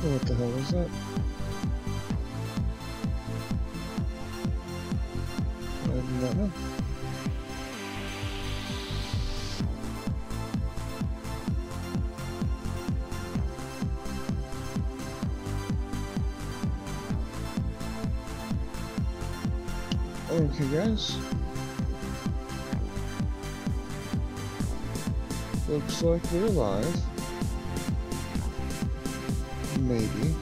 What the hell is that? I do not know. Okay, guys. Looks like we're alive. Maybe.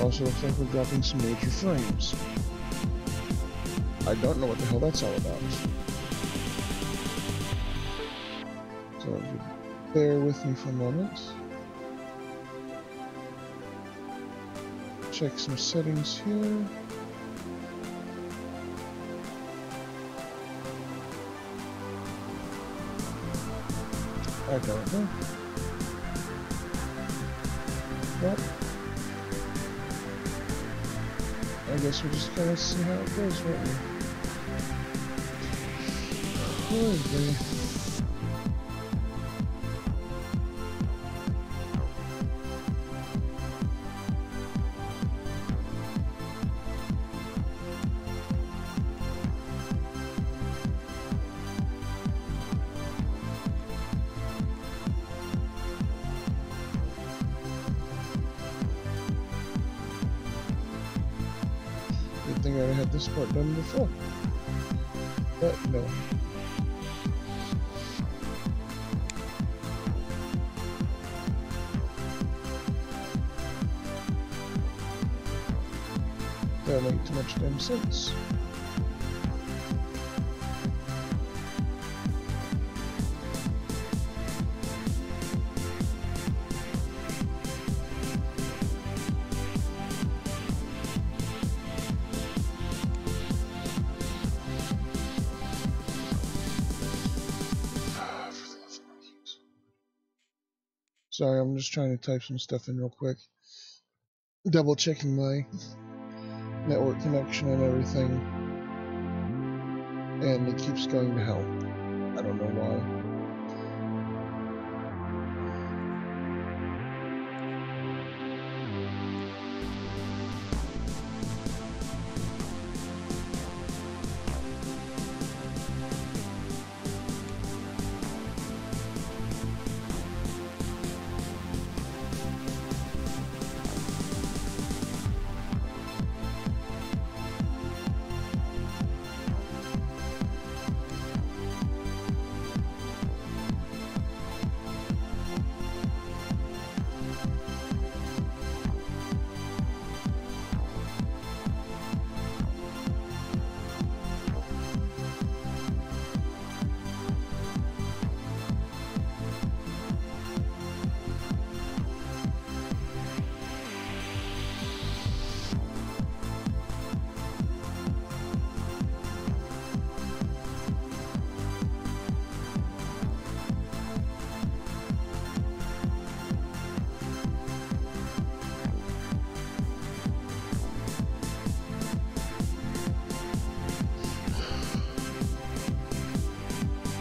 Also looks like we're dropping some major frames. I don't know what the hell that's all about. So bear with me for a moment. Check some settings here. I don't know. But I guess we'll just kind of see how it goes, won't we? Oh, boy. Good thing I had this part done before. But no. That make too much damn sense. Sorry, I'm just trying to type some stuff in real quick. Double checking my network connection and everything. And it keeps going to hell. I don't know why.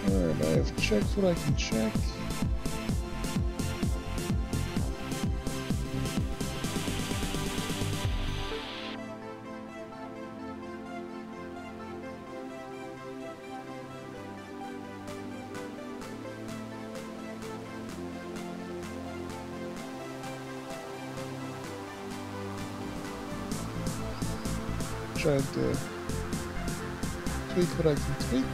Alright, I've checked what I can check. Tried to tweak what I can tweak.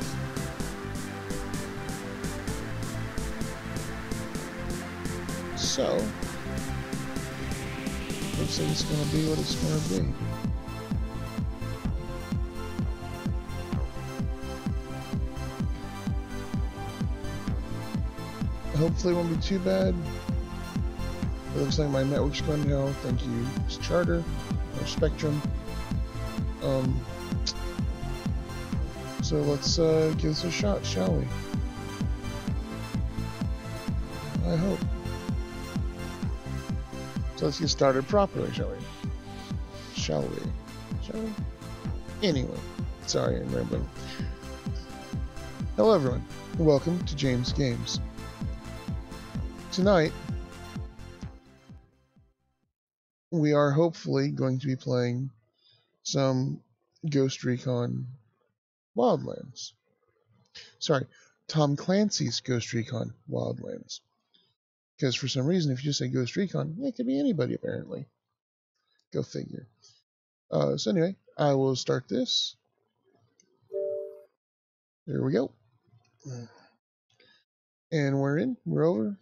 So, looks like it's going to be what it's going to be. Hopefully it won't be too bad. It looks like my network's going to hell. Thank you, Charter or Spectrum. So let's give this a shot, shall we? I hope. So let's get started properly, shall we? Shall we? Shall we? Anyway, sorry, I'm rambling. Hello everyone, and welcome to James Games. Tonight, we are hopefully going to be playing some GhostRecon Wildlands. Sorry, Tom Clancy's GhostRecon Wildlands. Because for some reason, if you just say GhostRecon, it could be anybody apparently. Go figure. So anyway, I will start this. There we go. And we're in. We're over.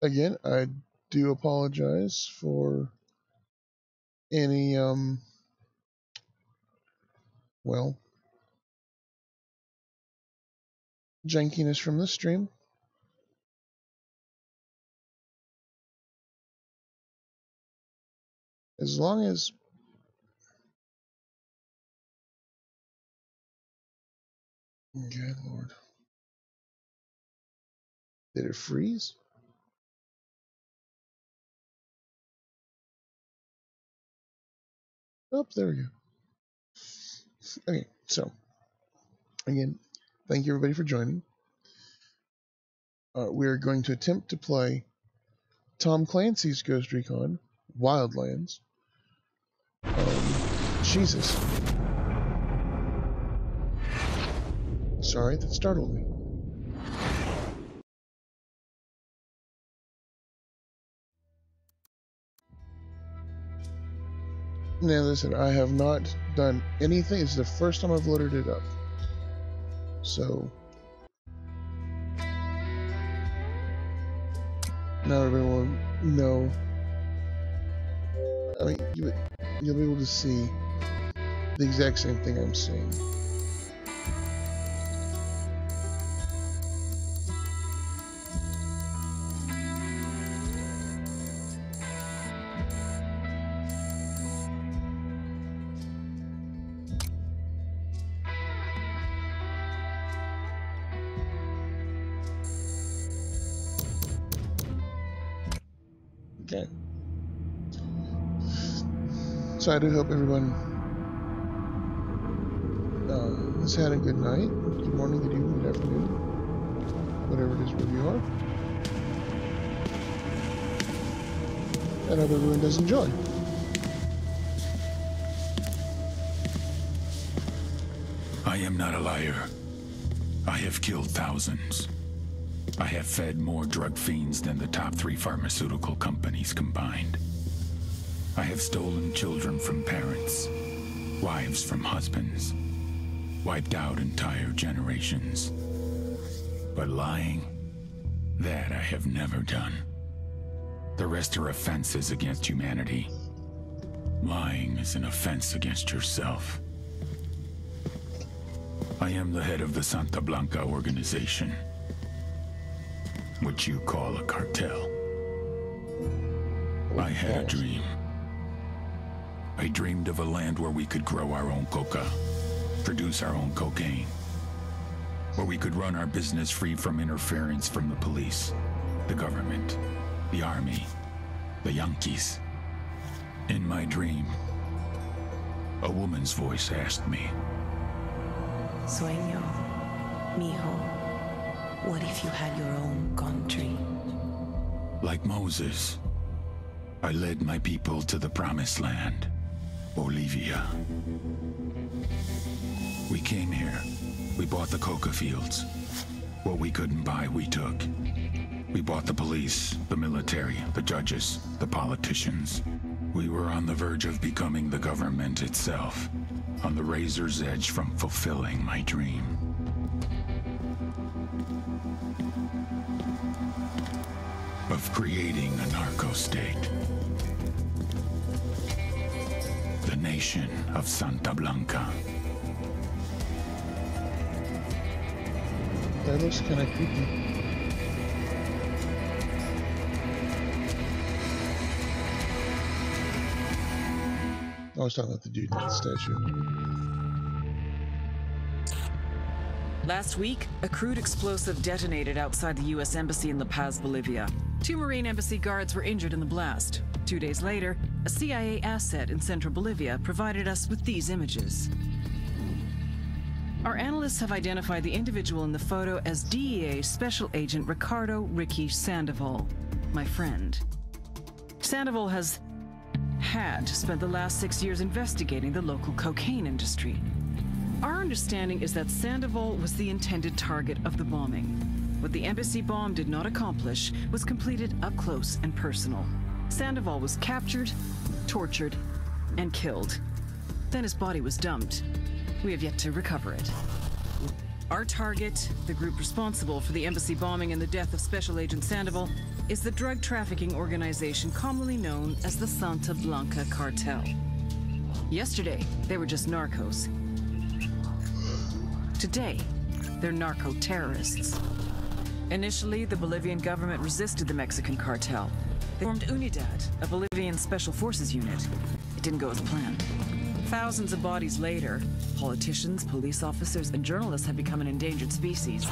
Again, I do apologize for any, well, jankiness from the stream. As long as good Lord. Did it freeze? Oh, there we go. Okay, so again, thank you everybody for joining. We're going to attempt to play Tom Clancy's GhostRecon Wildlands. Jesus. Sorry, that startled me. Now listen, I have not done anything. It's the first time I've loaded it up. So now everyone will know. I mean, you'll be able to see the exact same thing I'm seeing. Okay. So I do hope everyone has had a good night, good morning, good evening, good afternoon, whatever it is where you are. And I hope everyone does enjoy. I am not a liar. I have killed thousands. I have fed more drug fiends than the top 3 pharmaceutical companies combined. I have stolen children from parents, wives from husbands, wiped out entire generations. But lying, that I have never done. The rest are offenses against humanity. Lying is an offense against yourself. I am the head of the Santa Blanca organization, which you call a cartel. I had a dream. I dreamed of a land where we could grow our own coca, produce our own cocaine, where we could run our business free from interference from the police, the government, the army, the Yankees. In my dream, a woman's voice asked me, Sueño, mijo, what if you had your own country? Like Moses, I led my people to the promised land, Bolivia. We came here. We bought the coca fields. What we couldn't buy, we took. We bought the police, the military, the judges, the politicians. We were on the verge of becoming the government itself, on the razor's edge from fulfilling my dream. Of creating a narco-state. The nation of Santa Blanca. That looks kind of creepy. I was talking about the dude in the statue. Last week, a crude explosive detonated outside the U.S. Embassy in La Paz, Bolivia. 2 Marine Embassy guards were injured in the blast. 2 days later, a CIA asset in central Bolivia provided us with these images. Our analysts have identified the individual in the photo as DEA Special Agent Ricardo Ricky Sandoval, my friend. Sandoval had spent the last 6 years investigating the local cocaine industry. Our understanding is that Sandoval was the intended target of the bombing. What the embassy bomb did not accomplish was completed up close and personal. Sandoval was captured, tortured, and killed. Then his body was dumped. We have yet to recover it. Our target, the group responsible for the embassy bombing and the death of Special Agent Sandoval, is the drug trafficking organization commonly known as the Santa Blanca Cartel. Yesterday, they were just narcos. Today, they're narco-terrorists. Initially, the Bolivian government resisted the Mexican cartel. They formed UNIDAD, a Bolivian special forces unit. It didn't go as planned. Thousands of bodies later, politicians, police officers, and journalists have become an endangered species.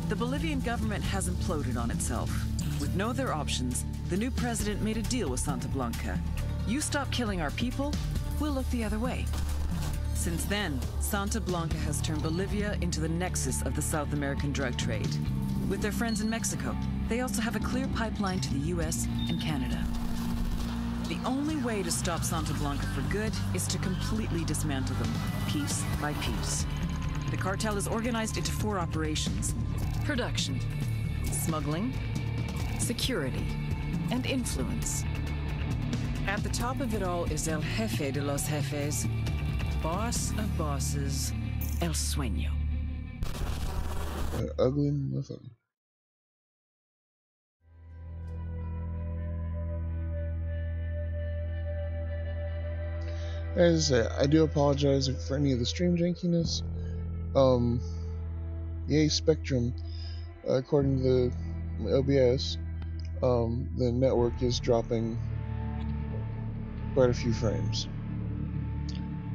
The Bolivian government has imploded on itself. With no other options, the new president made a deal with Santa Blanca. You stop killing our people, we'll look the other way. Since then, Santa Blanca has turned Bolivia into the nexus of the South American drug trade. With their friends in Mexico, they also have a clear pipeline to the US and Canada. The only way to stop Santa Blanca for good is to completely dismantle them, piece by piece. The cartel is organized into 4 operations: production, smuggling, security, and influence. At the top of it all is El Jefe de los Jefes, boss of bosses, El Sueño. Ugly motherfucker. As I said, I do apologize for any of the stream jankiness. Yay, Spectrum, according to the OBS, the network is dropping quite a few frames.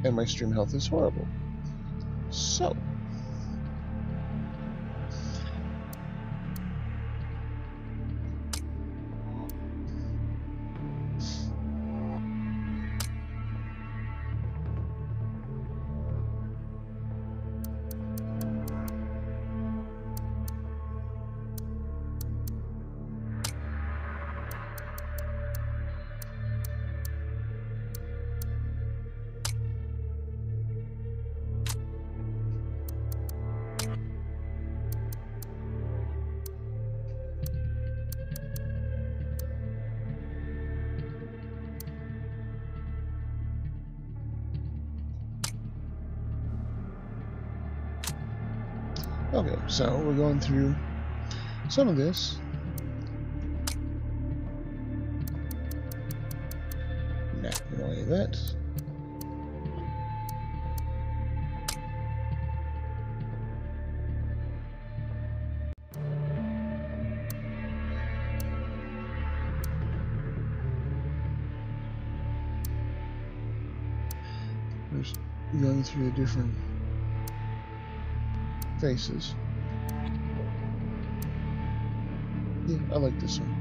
And my stream health is horrible. So, okay, so we're going through some of this. Nah, we don't need that. We're just going through the different faces. Yeah, I like this one.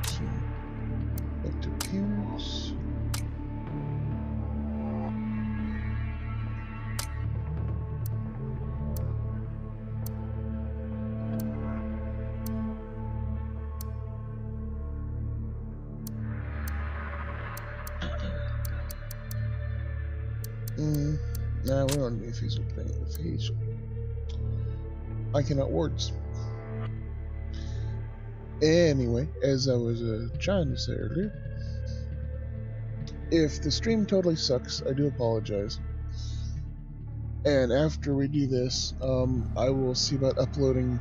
Select appearance. Nah, we don't need facial painting the face. I cannot words. Anyway, as I was trying to say earlier, if the stream totally sucks, I do apologize. And after we do this, I will see about uploading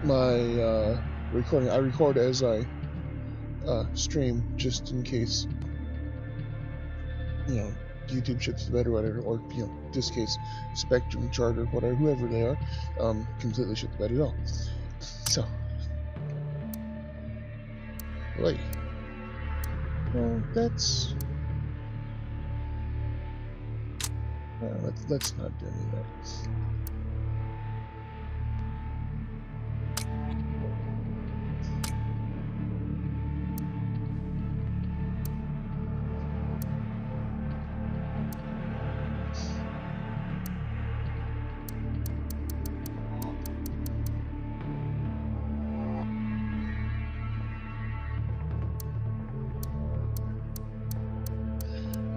my recording. I record as I stream, just in case, you know, YouTube shits the bed or whatever, or, you know, in this case, Spectrum, Charter, whatever, whoever they are, completely shit the bed at all. So, wait. Well, that's... let's not do any of that.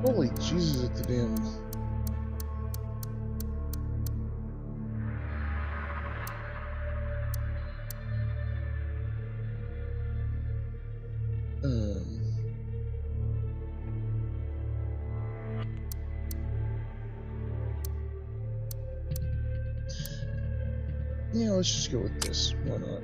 Holy Jesus at the damn... Yeah, let's just go with this. Why not?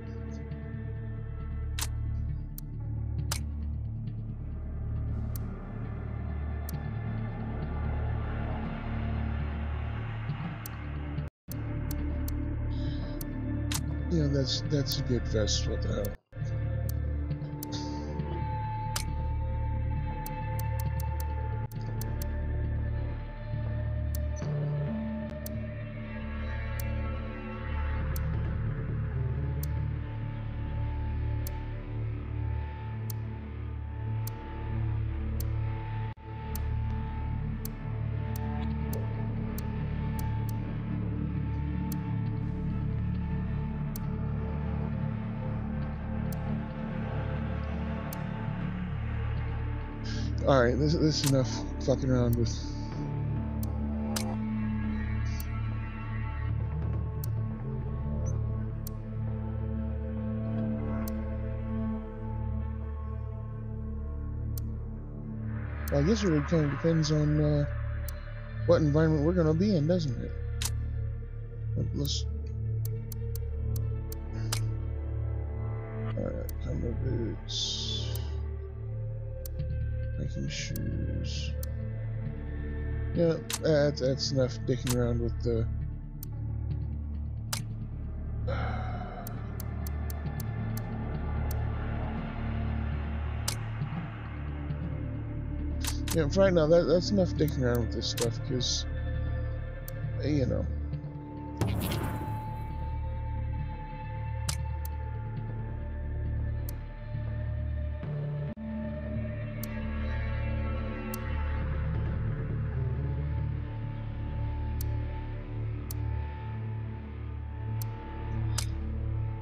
Yeah, that's a good vest. What the hell? Alright, this is enough fucking around with. Well, I guess it really kind of depends on what environment we're going to be in, doesn't it? Let's... Alright, combo boots. Hiking shoes. Yeah, that's enough dicking around with the... Yeah, for right now, that's enough dicking around with this stuff, because, you know.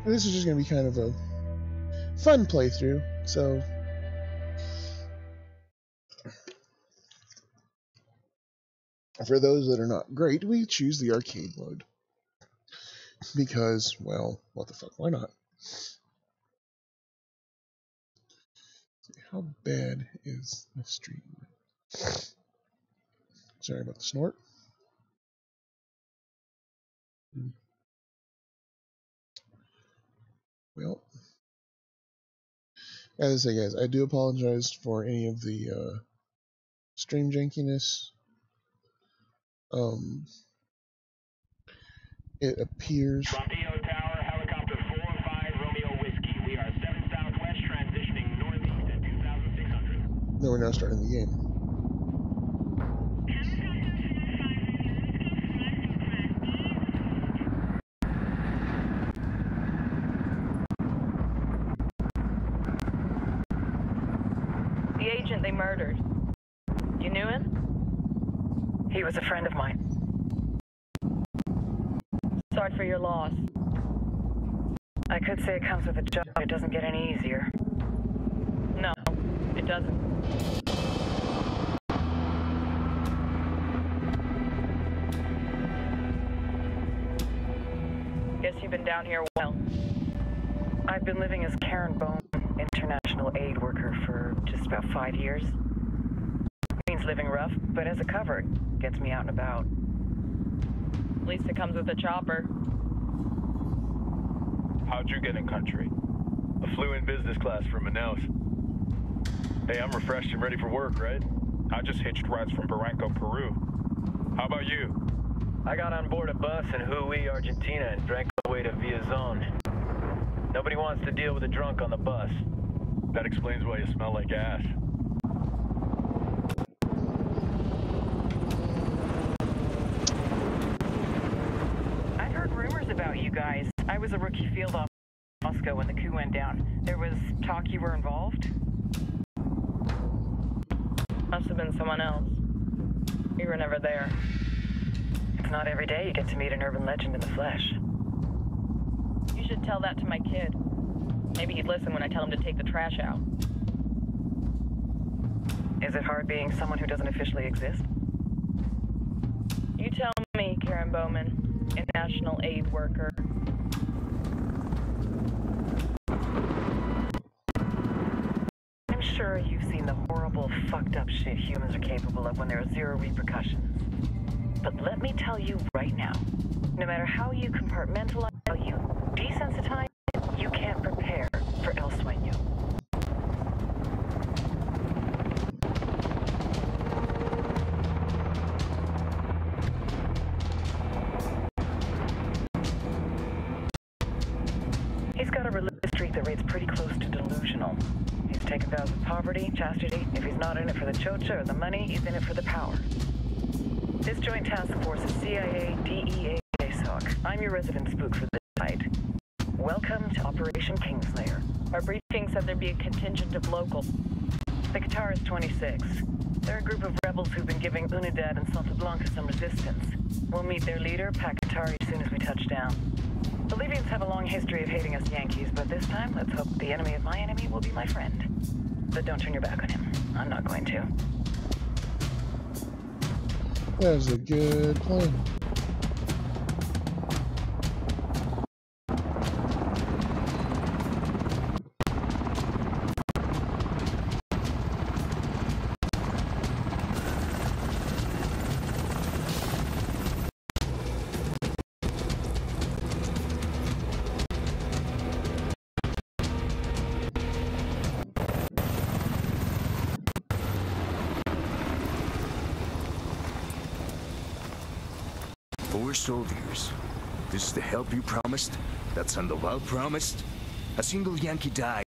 This is just going to be kind of a fun playthrough, so... For those that are not great, we choose the arcade mode. Because, well, what the fuck, why not? How bad is the stream? Sorry about the snort. Well, as I say, guys, I do apologize for any of the stream jankiness. It appears. Trompio Tower, helicopter 405 Romeo Whiskey. We are 7 southwest, transitioning northeast at 2,600. No, we're now starting the game. The agent they murdered. You knew him? He was a friend of mine. Sorry for your loss. I could say it comes with a job. It doesn't get any easier. No, it doesn't. Guess you've been down here a while. I've been living as Karen Bone, international aid worker, for just about 5 years. Means living rough, but as a cover, it gets me out and about. At least it comes with a chopper. How'd you get in country? I flew in business class from Manaus. Hey, I'm refreshed and ready for work, right? I just hitched rides from Barranco, Peru. How about you? I got on board a bus in Jujuy, Argentina, and drank my way to Villazon. Nobody wants to deal with a drunk on the bus. That explains why you smell like ass. I've heard rumors about you guys. I was a rookie field officer in Moscow when the coup went down. There was talk you were involved? Must have been someone else. We were never there. It's not every day you get to meet an urban legend in the flesh. You should tell that to my kid. Maybe he'd listen when I tell him to take the trash out. Is it hard being someone who doesn't officially exist? You tell me, Karen Bowman, international aid worker. I'm sure you've seen the horrible, fucked up shit humans are capable of when there are zero repercussions. But let me tell you right now, no matter how you compartmentalize, how you desensitize, you can't prepare for El Sueño. He's got a religious streak that rates pretty close to delusional. He's taken vows of poverty, chastity. If he's not in it for the chocha or the money, he's in it for the power. This joint task force is CIA, DEA, JSOC. I'm your resident spook for this site. Welcome to Operation Kingslayer. Our briefing said there'd be a contingent of locals. The Qatar is 26. They're a group of rebels who've been giving Unidad and Santa Blanca some resistance. We'll meet their leader, Pakatari, as soon as we touch down. The Libyans have a long history of hating us Yankees, but this time, let's hope the enemy of my enemy will be my friend. But don't turn your back on him. I'm not going to. That was a good plan. Soldiers. This is the help you promised? That Sandoval promised? A single Yankee died,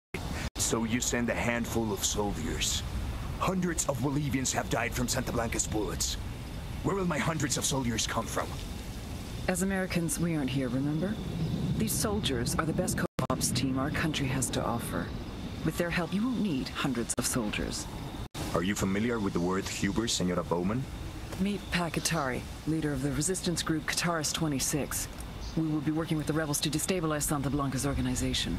so you send a handful of soldiers. Hundreds of Bolivians have died from Santa Blanca's bullets. Where will my hundreds of soldiers come from? As Americans, we aren't here, remember? These soldiers are the best co-ops team our country has to offer. With their help, you won't need hundreds of soldiers. Are you familiar with the word Huber, Senora Bowman? Meet Pakatari, leader of the resistance group Qatar's 26. We will be working with the rebels to destabilize Santa Blanca's organization.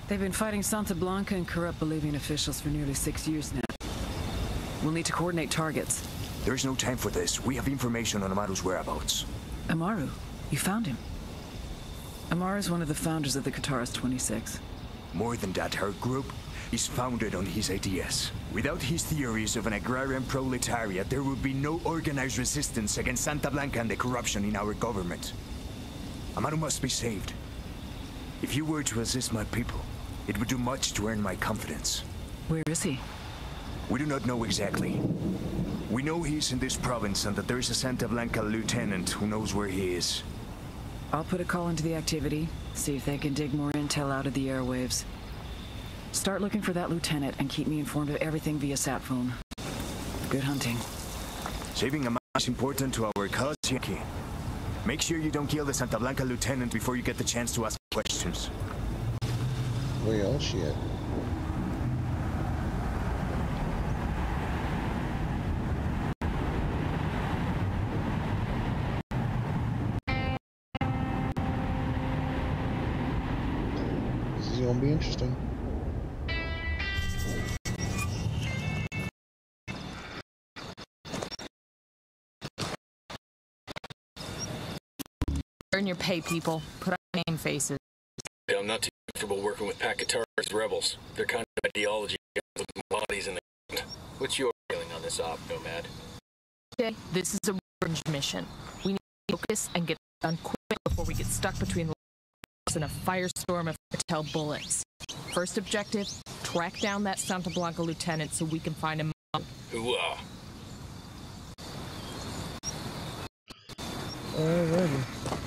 They've been fighting Santa Blanca and corrupt Bolivian officials for nearly 6 years now. We'll need to coordinate targets. There's no time for this. We have information on Amaru's whereabouts. Amaru? You found him? Amaru is one of the founders of the Qatar's 26. More than that, her group is founded on his ideas. Without his theories of an agrarian proletariat, there would be no organized resistance against Santa Blanca and the corruption in our government. Amaru must be saved. If you were to assist my people, it would do much to earn my confidence. Where is he? We do not know exactly. We know he's in this province and that there is a Santa Blanca lieutenant who knows where he is. I'll put a call into the activity, see if they can dig more intel out of the airwaves. Start looking for that lieutenant and keep me informed of everything via sat phone. Good hunting. Saving Amaru is important to our cause, Yankee. Make sure you don't kill the Santa Blanca lieutenant before you get the chance to ask questions. Well, shit. This is gonna be interesting. Earn your pay, people. Put on name faces. I'm not too comfortable working with Pakatari's rebels. Their kind of ideology with bodies in the ground. What's your feeling on this op, Nomad? Okay, this is a revenge mission. We need to focus and get it done quick before we get stuck between the walls in a firestorm of cartel bullets. First objective, track down that Santa Blanca lieutenant so we can find him. Hooah. Alrighty.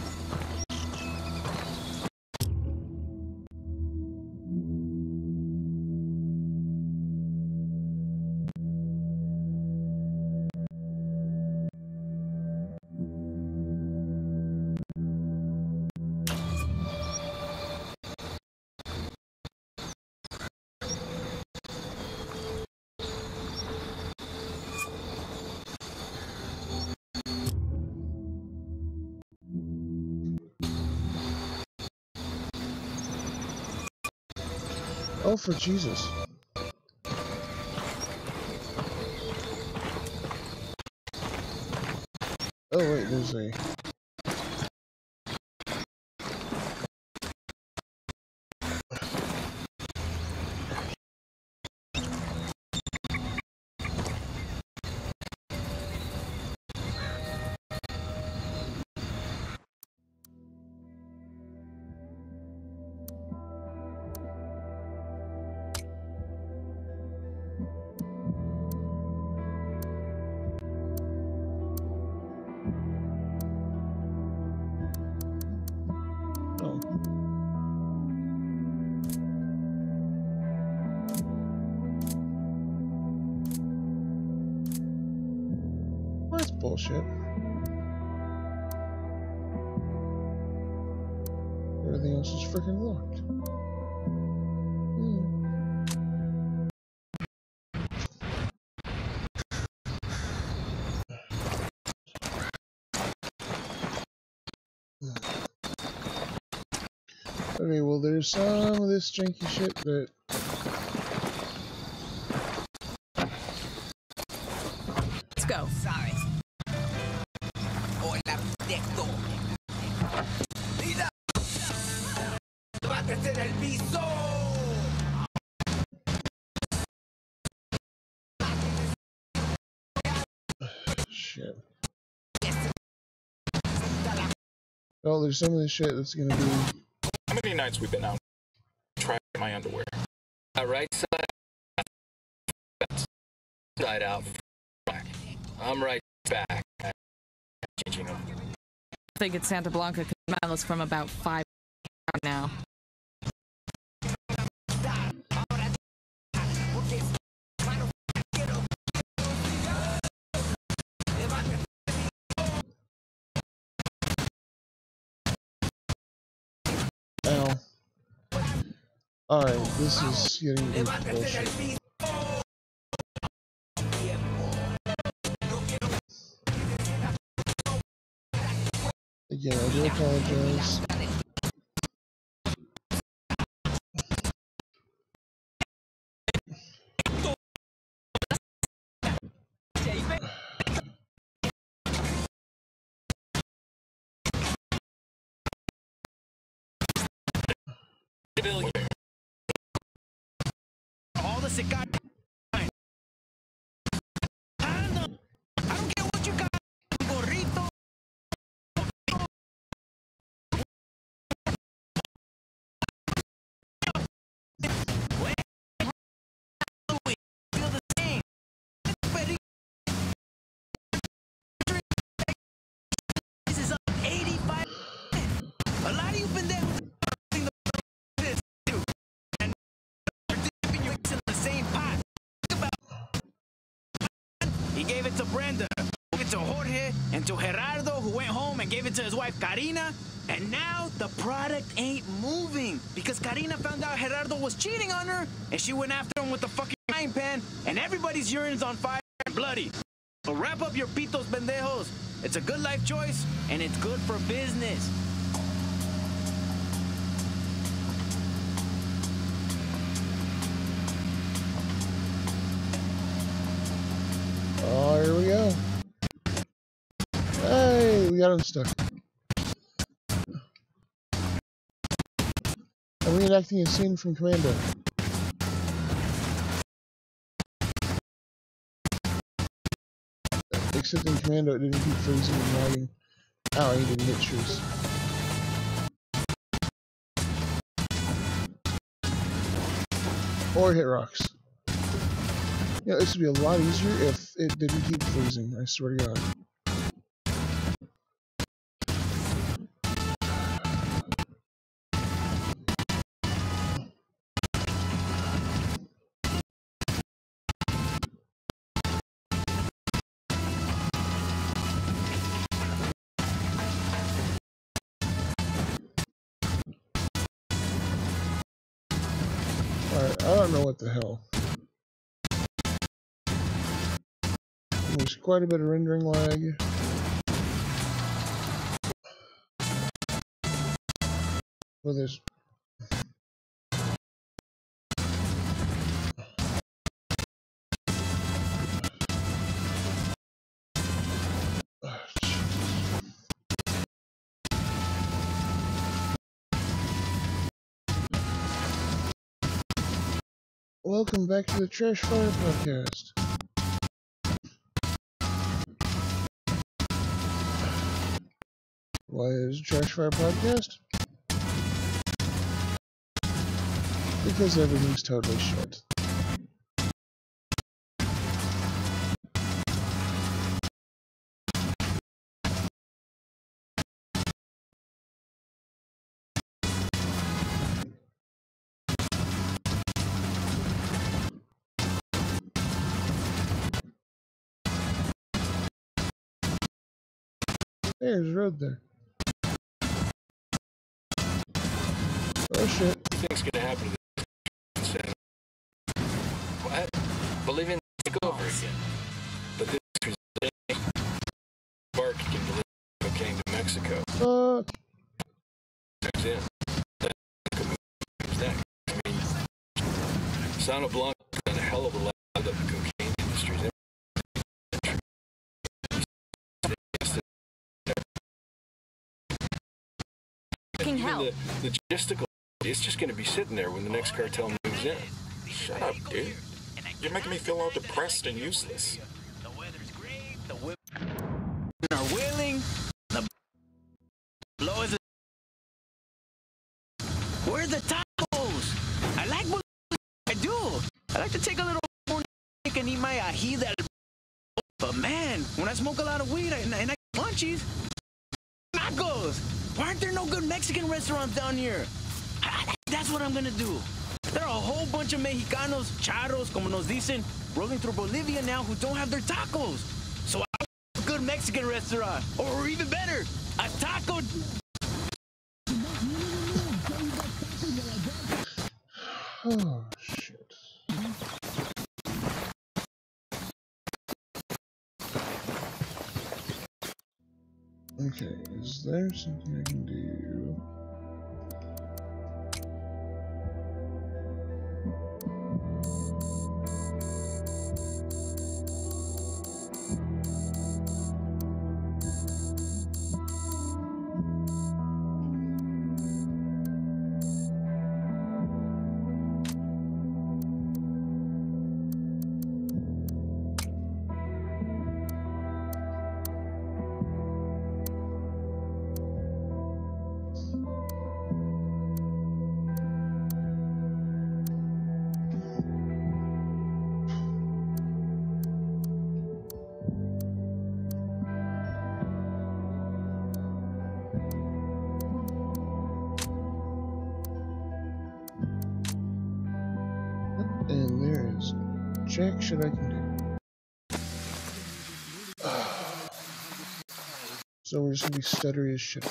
Oh, for Jesus. Oh wait, there's a... That's bullshit. Everything else is freaking locked. Okay, well there's some of this janky shit that... Let's go. Sorry. Shit. Well, there's some of this shit that's gonna be... How many nights we've been out trying my underwear? Right side out. I'm right back. Changing them. I think it's Santa Blanca because mine was from about 5 now. Ow. Alright, this is getting to be bullshit. Again, I do apologize. All the cigar. I don't care what you got. Gorrito. This is up 85. A lot of you been there. He gave it to Brenda, gave it to Jorge, and to Gerardo, who went home and gave it to his wife Karina. And now the product ain't moving because Karina found out Gerardo was cheating on her, and she went after him with the fucking frying pan, and everybody's urine's on fire and bloody. So wrap up your pitos, pendejos. It's a good life choice, and it's good for business. Oh, here we go. Hey, we got unstuck. I'm reenacting a scene from Commando. Except in Commando, it didn't keep freezing and lagging. Ow, I needed mixtures. Or hit rocks. You know, this would be a lot easier if it didn't keep freezing, I swear to God. Alright, I don't know what the hell. There's quite a bit of rendering lag. Well, there's... Welcome back to the Trash Fire Podcast. Why is Trash Fire Podcast? Because everything's totally shit. There's a road there. Oh shit. What do you think's gonna happen to this? What? Bolivian take over again. But this crusade, Bark can deliver cocaine to Mexico. Fuck. That's it. That's next. I mean, Santa Blanca's done a hell of a lot of the cocaine industry. Hell. The logistical, it's just going to be sitting there when the next cartel moves in. Shut up, dude. You're making me feel all depressed and useless. The weather's great, the women are willing, the blow is where's the tacos? I like what I do. I like to take a little more and eat my ají del. But man, when I smoke a lot of weed and I munchies, tacos. Why aren't there no good Mexican restaurants down here? That's what I'm gonna do. There are a whole bunch of Mexicanos, charros, como nos dicen, rolling through Bolivia now who don't have their tacos. So I want a good Mexican restaurant, or even better, a taco. Oh shit. Okay, is there something I can do? And there is jack shit I can do. So we're just gonna be stuttery as shit.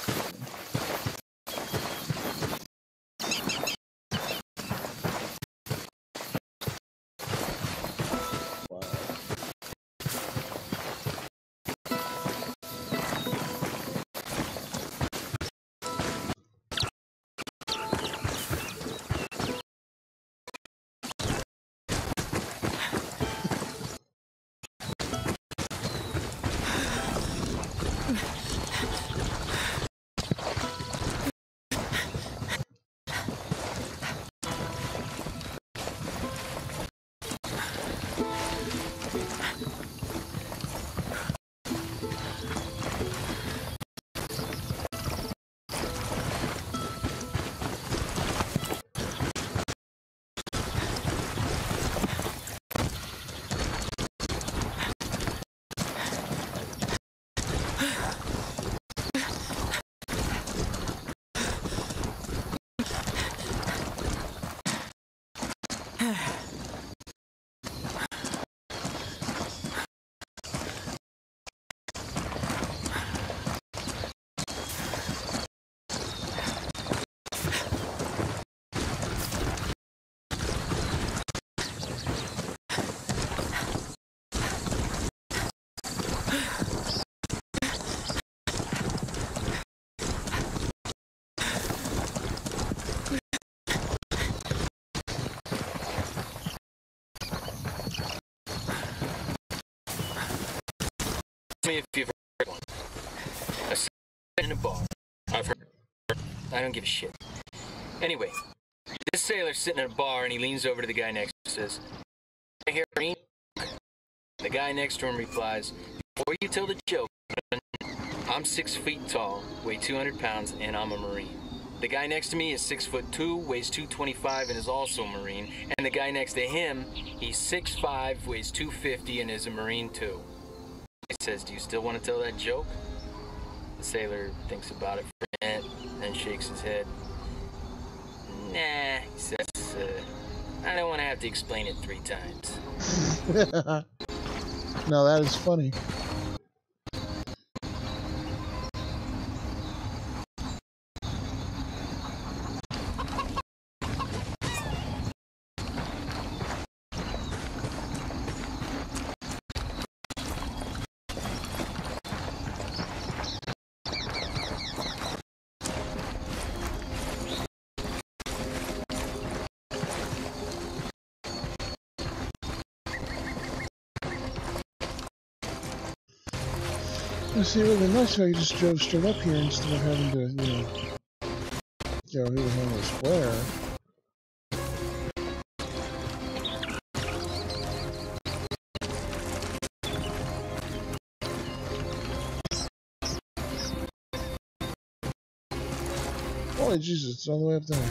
Me if you've heard one. I sit in a bar. I've heard. I don't give a shit. Anyway, This sailor's sitting at a bar and he leans over to the guy next to him and says, "I hear a Marine?" The guy next to him replies, "Before you tell the joke, I'm 6 feet tall, weigh 200 pounds, and I'm a Marine. The guy next to me is 6'2", weighs 225, and is also a Marine. And the guy next to him, he's 6'5", weighs 250, and is a Marine too." He says, "Do you still want to tell that joke?" The sailor thinks about it for a minute, then shakes his head. "Nah," he says, "I don't want to have to explain it 3 times." Now that is funny. It'd be really nice how you just drove straight up here instead of having to, you know, go here on the square. Holy Jesus, it's all the way up there.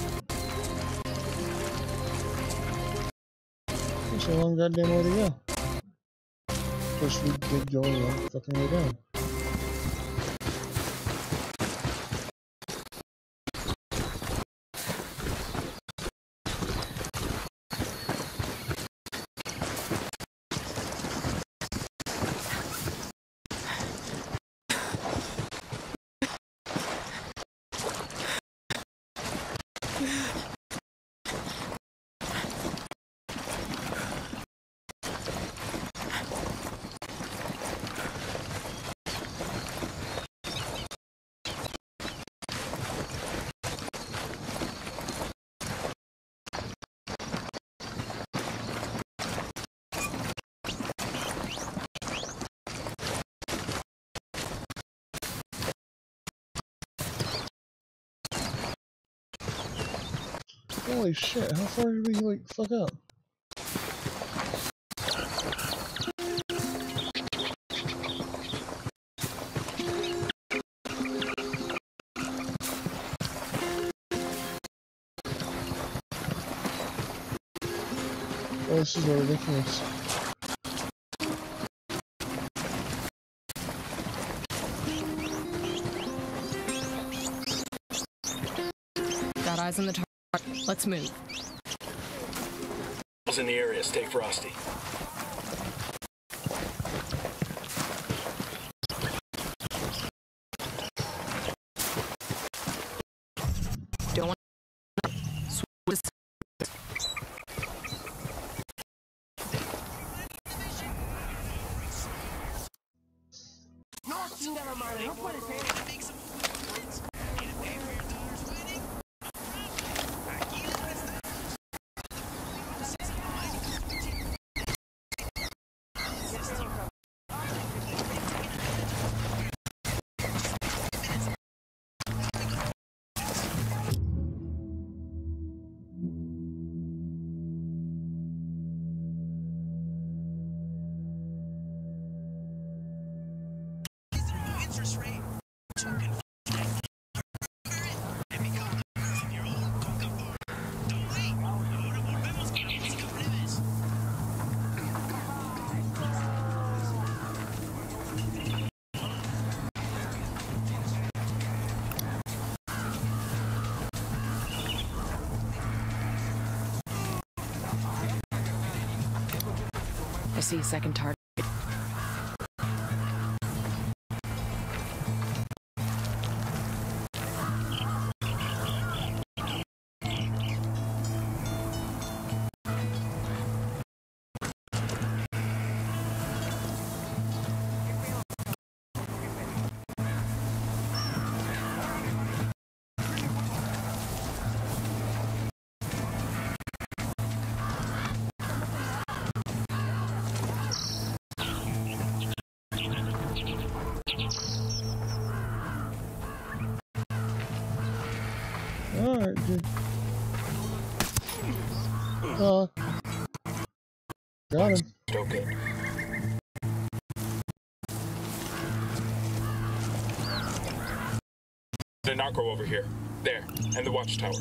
That's a long goddamn way to go. Of course, we did go a long fucking way down. Holy shit, how far did we, like, fuck up? Oh, this is ridiculous. Got eyes on the target. Let's move. In the area, stay frosty. Don't want to I see a second target. Alright, dude. Got him. Okay. The narco over here. There. And the watchtower.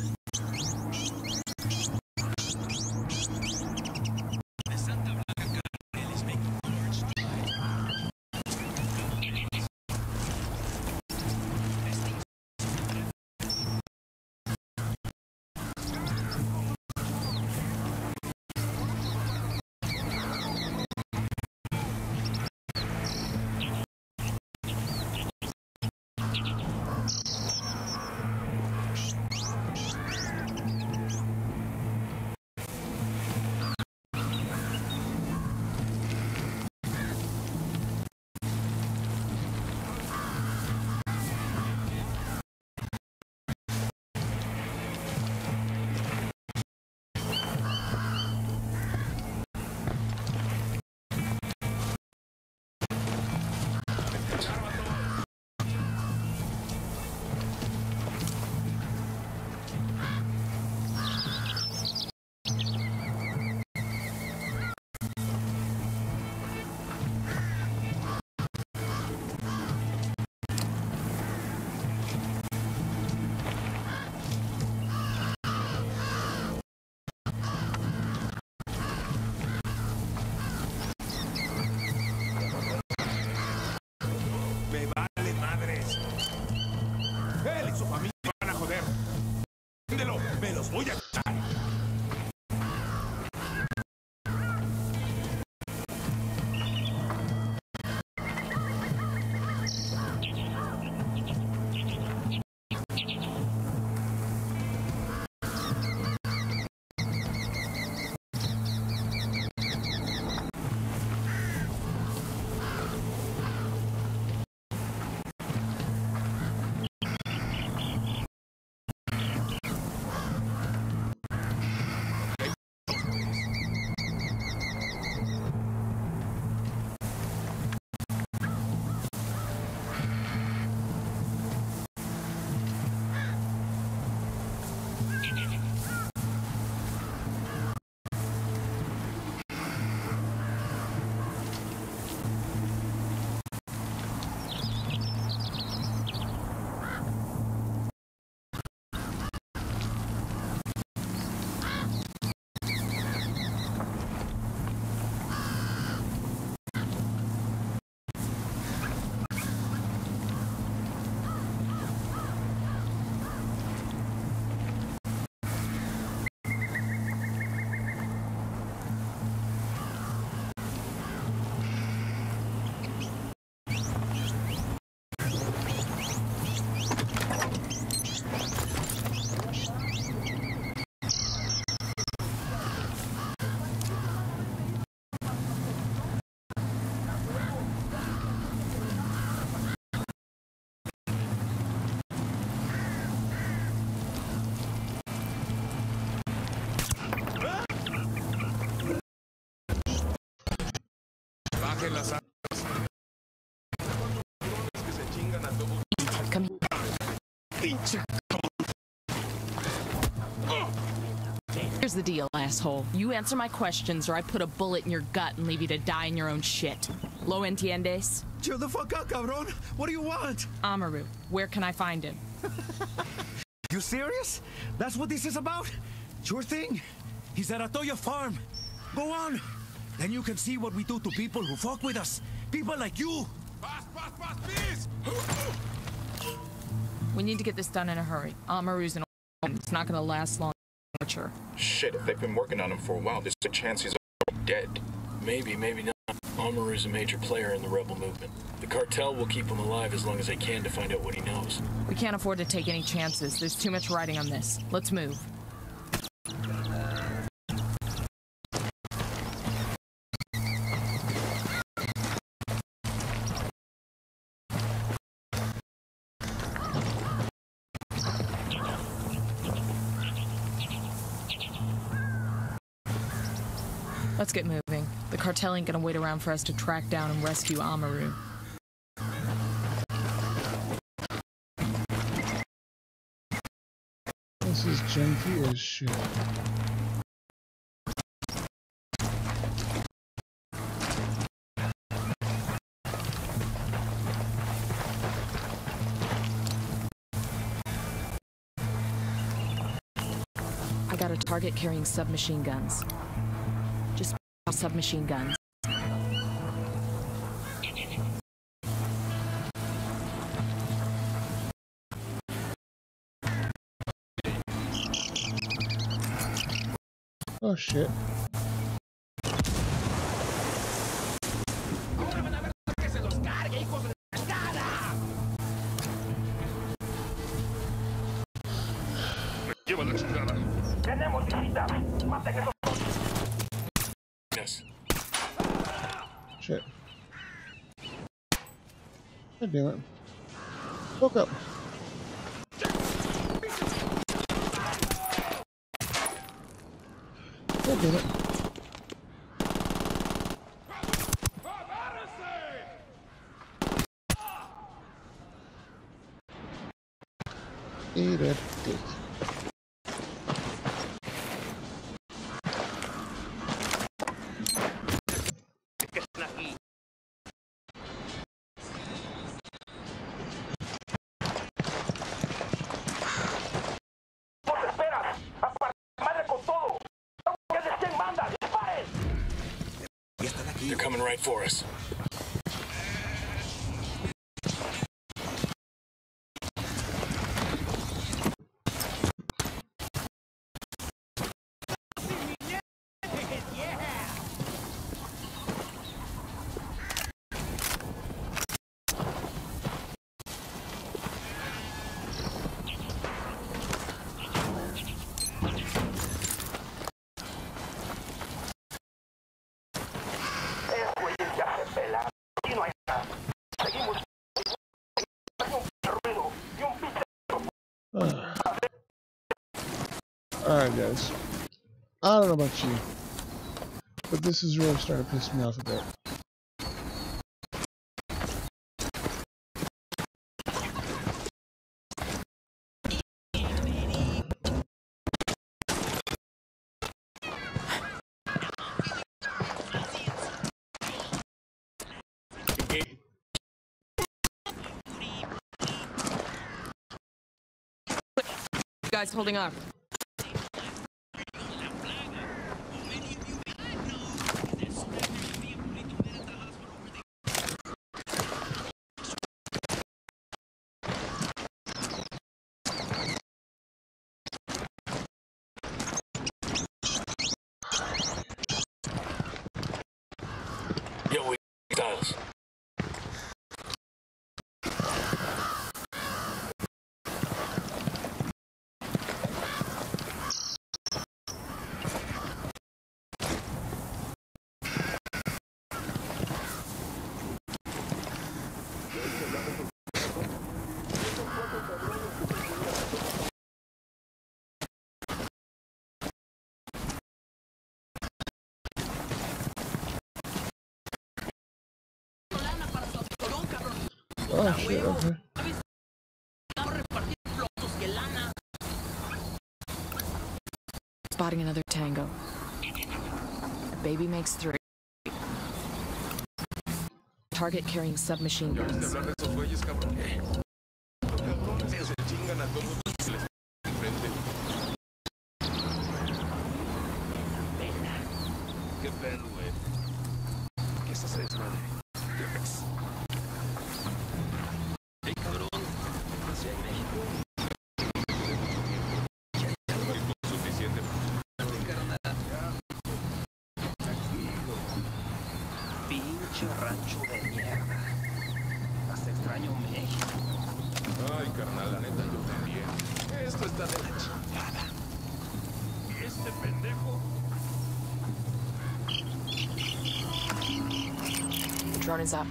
Come Here's the deal, asshole. You answer my questions or I put a bullet in your gut and leave you to die in your own shit. Lo entiendes? Chill the fuck out, cabron. What do you want? Amaru, where can I find him? You serious? That's what this is about? Sure thing. He's at Atoya Farm. Go on. Then you can see what we do to people who fuck with us. People like you. Please. We need to get this done in a hurry. Amaru's an old. It's not gonna last long. Shit, if they've been working on him for a while, there's a chance he's dead. Maybe, maybe not. Amaru's a major player in the rebel movement. The cartel will keep him alive as long as they can to find out what he knows. We can't afford to take any chances. There's too much riding on this. Let's move. Let's get moving. The cartel ain't gonna wait around for us to track down and rescue Amaru. This is junky as shit. got a target carrying submachine guns. Just submachine guns. Oh shit. Yes. Shit. God damn it. Woke up. God damn it. Eat a dick. They're coming right for us. Alright guys, I don't know about you, but this is really starting to piss me off a bit. Guys holding up. Yo, we got us. Oh shit, okay. Spotting another tango. Baby makes 3. Target carrying submachine guns. Rancho de mierda. Hasta extraño México. Ay, carnal, la neta, yo también. Esto está de la chingada. ¿Y este pendejo? The drone is up.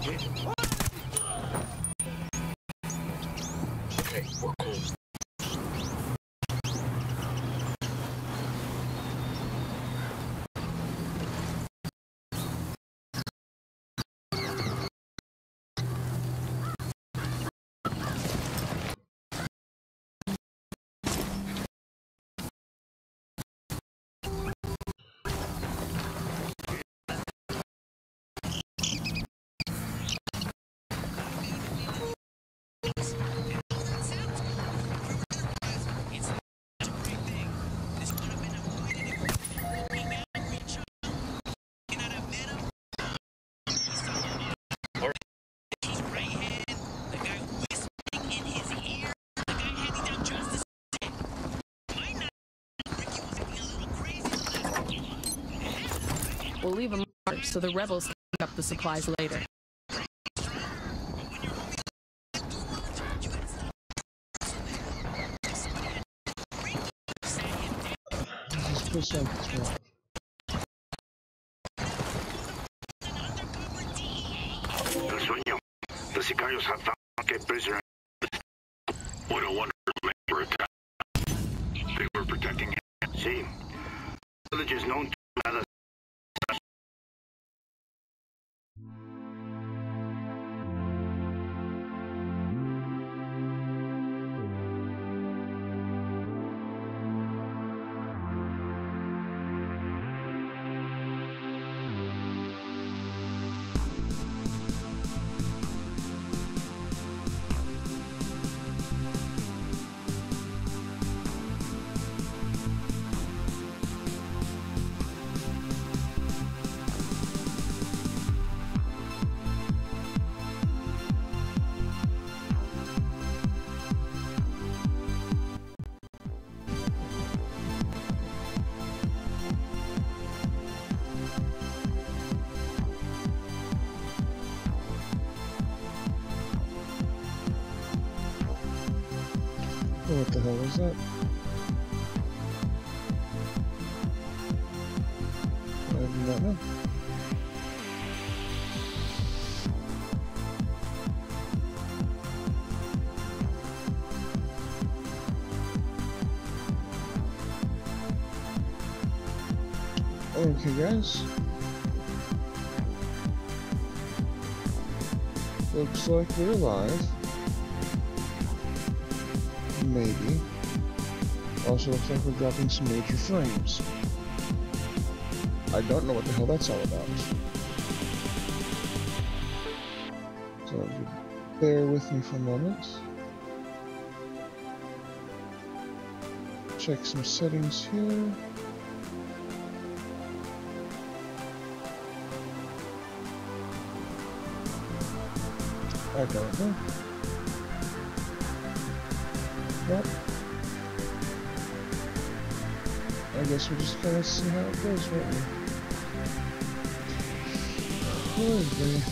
Okay, we're cool. We'll leave a mark so the rebels can pick up the supplies later. El sueño. The sicarios have found a prisoner. What a wonderful labor attack. They were protecting him. See, the village is known to have a What the hell was that? I do not know. Okay, guys. Looks like we're alive. Maybe. Also looks like we're dropping some major frames. I don't know what the hell that's all about. So if you bear with me for a moment. Check some settings here. I don't know. Well, I guess we're just gonna see how it goes, won't we? Okay.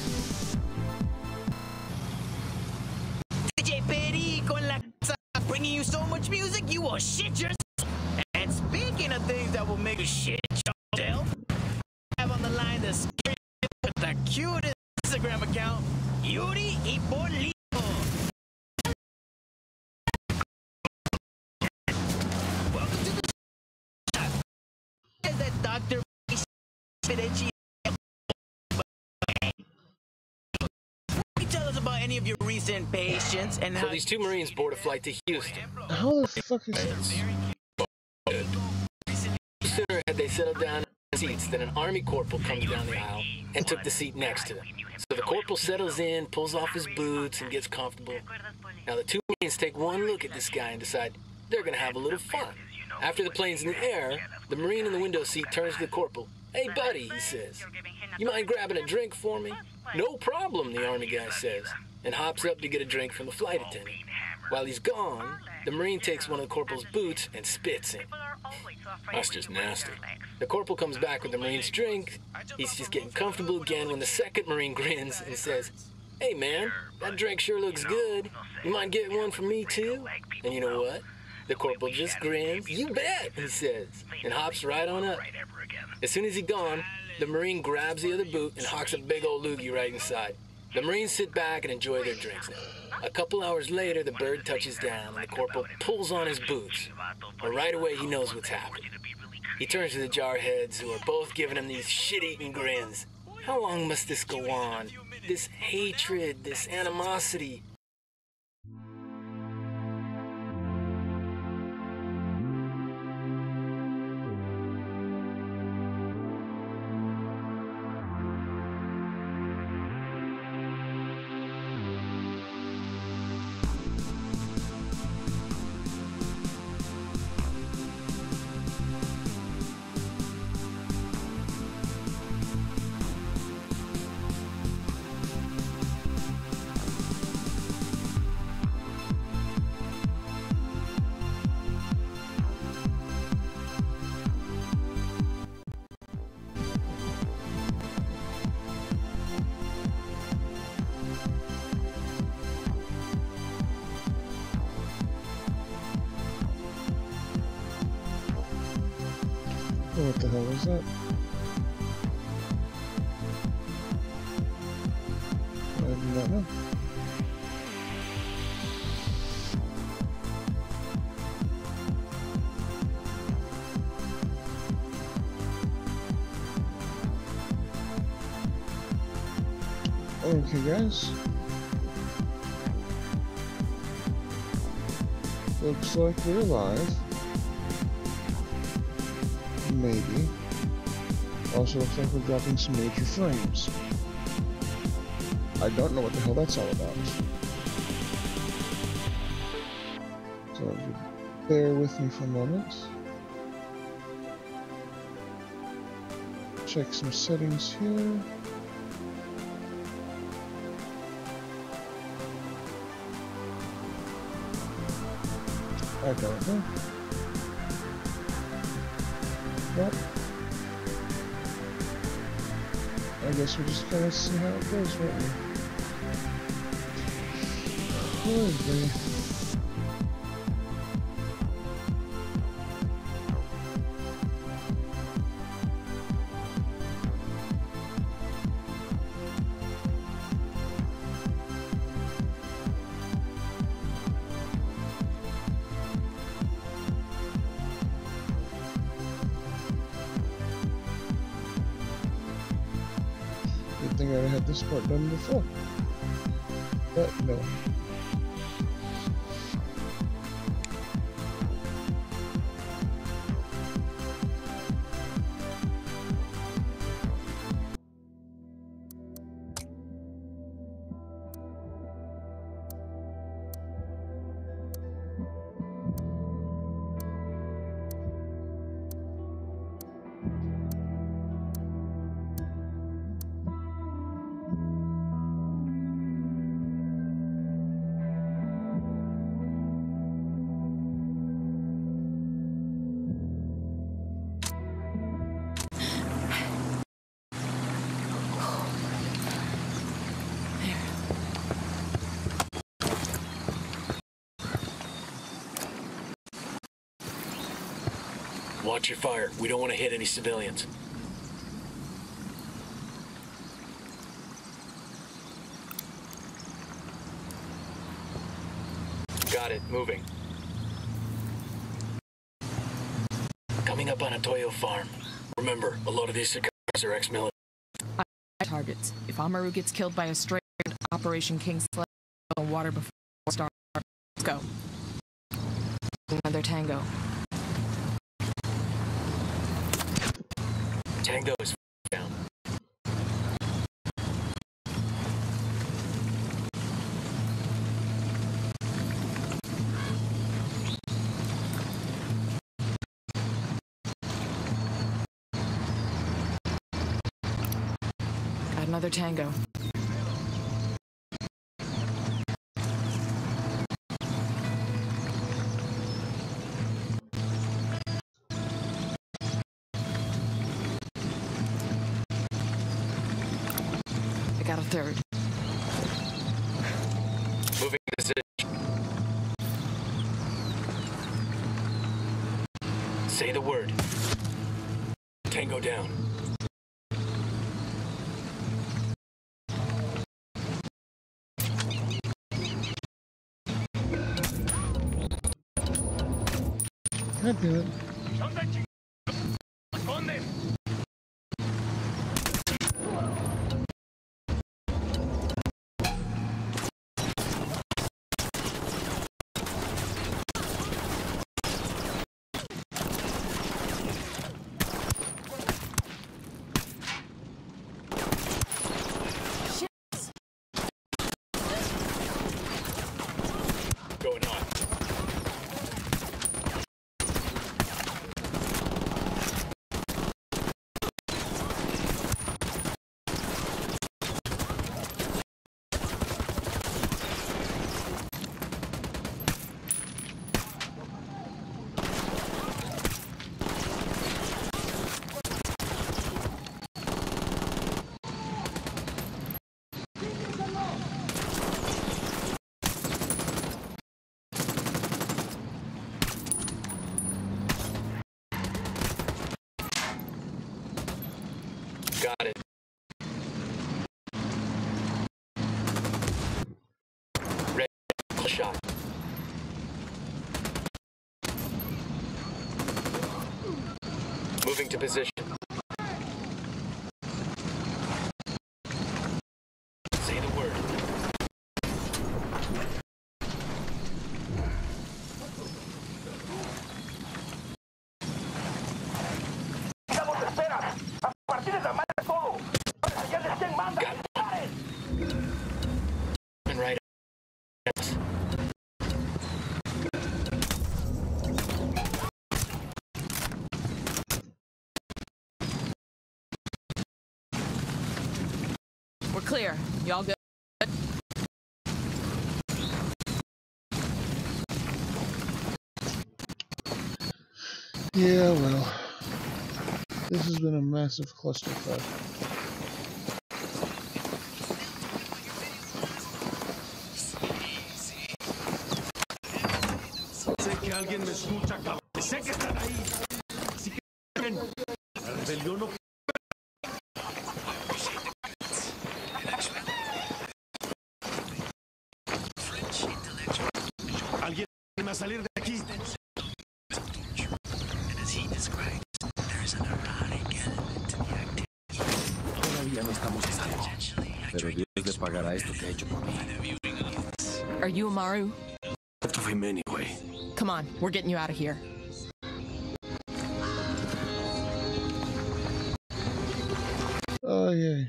DJ Petty con la casa, bringing you so much music you will shit yourself. And speaking of things that will make you shit yourself, I have on the line the scary with the cutest Instagram account, Yuri Hipolito. Welcome to the show. Is that Dr. Fidechi? Tell us about any of your recent patients and how So these two Marines board a flight to Houston. How the fuck is this? No sooner had they settled down in the seats than an Army corporal comes down the aisle and took the seat next to them. So the corporal settles in, pulls off his boots, and gets comfortable. Now the two Marines take one look at this guy and decide they're gonna have a little fun. After the plane's in the air, the Marine in the window seat turns to the corporal. "Hey buddy," he says, "you mind grabbing a drink for me?" "No problem," the Army guy says, and hops up to get a drink from the flight attendant. While he's gone, the Marine takes one of the corporal's boots and spits in. That's just nasty. The corporal comes back with the Marine's drink. He's just getting comfortable again when the second Marine grins and says, "Hey man, that drink sure looks good. You mind getting one for me too?" And you know what? The corporal just grins. "You bet," he says, and hops right on up. As soon as he's gone, the Marine grabs the other boot and hocks a big old loogie right inside. The Marines sit back and enjoy their drinks now. A couple hours later, the bird touches down and the corporal pulls on his boots. But right away, he knows what's happened. He turns to the jarheads, who are both giving him these shit-eating grins. How long must this go on? This hatred, this animosity. What the hell was that? I do not know. Okay, guys. Looks like we're alive. Maybe. Also looks like we're dropping some major frames. I don't know what the hell that's all about. So if you bear with me for a moment. Check some settings here. I don't know. Well, I guess we'll just kind of see how it goes, won't we? Oh, boy. Good thing I had this part done before. But no. Watch your fire. We don't want to hit any civilians. Got it. Moving. Coming up on a Toyo farm. Remember, a lot of these cigars are ex-military. Targets. If Amaru gets killed by a stray, Operation King Sled on water before we start. Let's go. Another tango. Tango is down. Got another tango. Got a third. Moving position. Say the word. Tango down. God damn it. Going on. Got it. Ready. Shot. Moving to position. Say the word. Right. We're clear. Y'all good? Yeah, well, this has been a massive clusterfuck. Sé que alguien me escucha, cabrón. Sé que están ahí. Así que la rebelión no. Alguien va a salir de aquí. Todavía no estamos a salvo. Pero Dios le pagará esto que ha hecho por mí. Are you Amaru? To him anyway. Come on, we're getting you out of here. Oh, yay.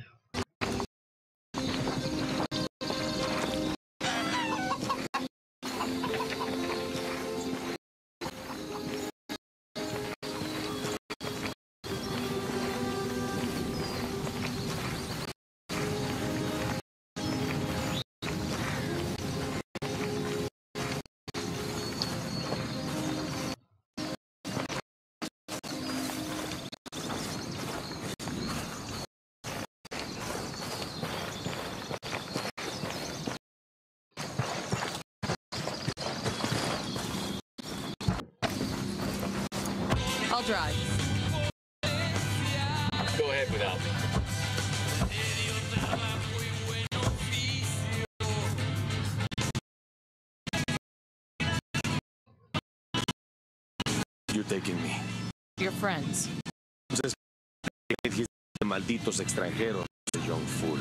I'll drive. Go ahead without me. You're taking me. Your friends. Entonces, malditos extranjeros, young fool.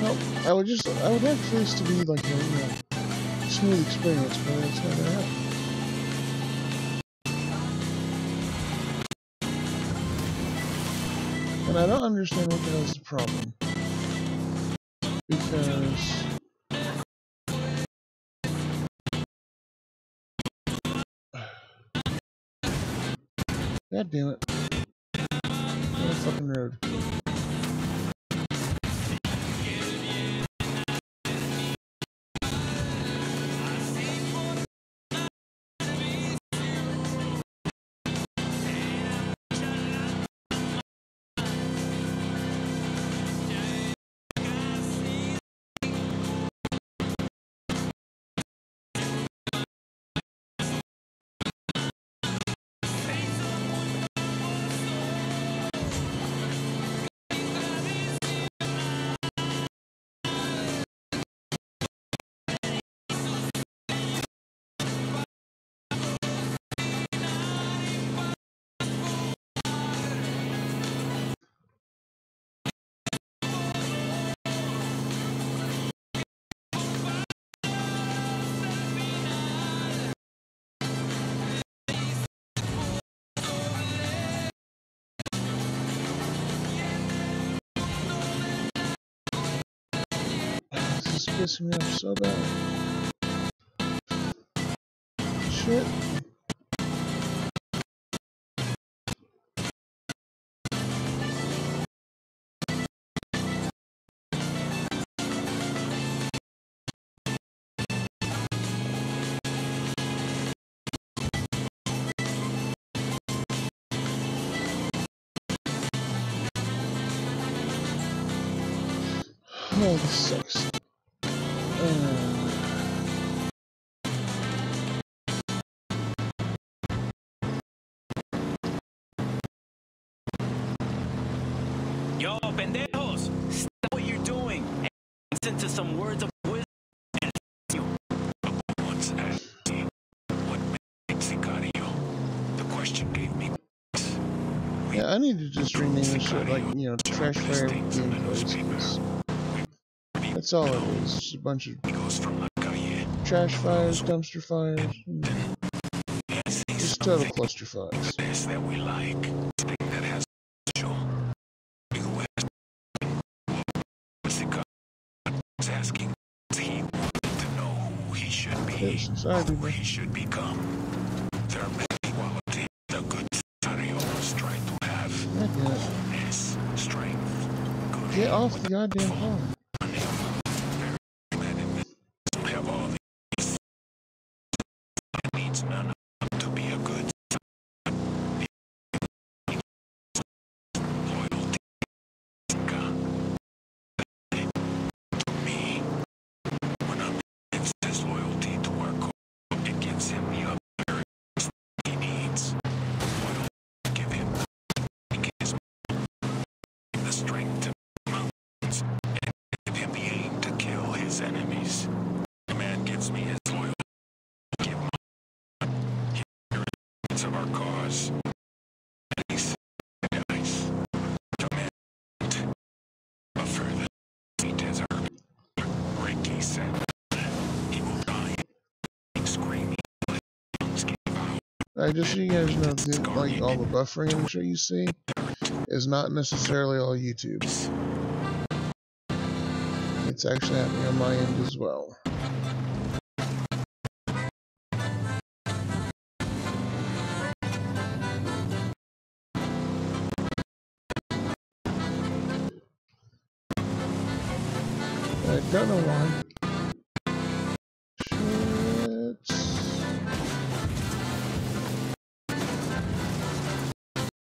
Well, I would like for this to be like a smooth experience, but it's not gonna happen. And I don't understand what the hell is the problem. Because God damn it. What a fucking road. is pissing me off so bad. Shit. Oh, this sucks. Yo, pendejos! Stop what you're doing and listen to some words of wisdom and you. Once asked me what makes Sicario. The question gave me. Yeah, I need to just rename this shit like, you know, Trash Fire Gameplays. That's all it is. Just a bunch of trash fires, dumpster fires, just total cluster fires. That we like. Thing that has was asking he wanted to know who he should be, who he should become. There are many qualities the good Sicarios try to have. Boldness, strength, good. Get off the goddamn phone. Have all these. It needs none of them to be a good loyalty. To me, when I'm against his loyalty to our cause, it gives him the other he needs. Loyalty give him the strength to mountains and give him the aim to kill his enemies. The man gives me his loyalty. Give my heroes of our cause. And he sacrifice to man. But further, he deserves. Ricky said he will die screaming. Just so you guys know, like all the buffering and shit you see is not necessarily all YouTube. It's actually happening on my end as well. I don't know why.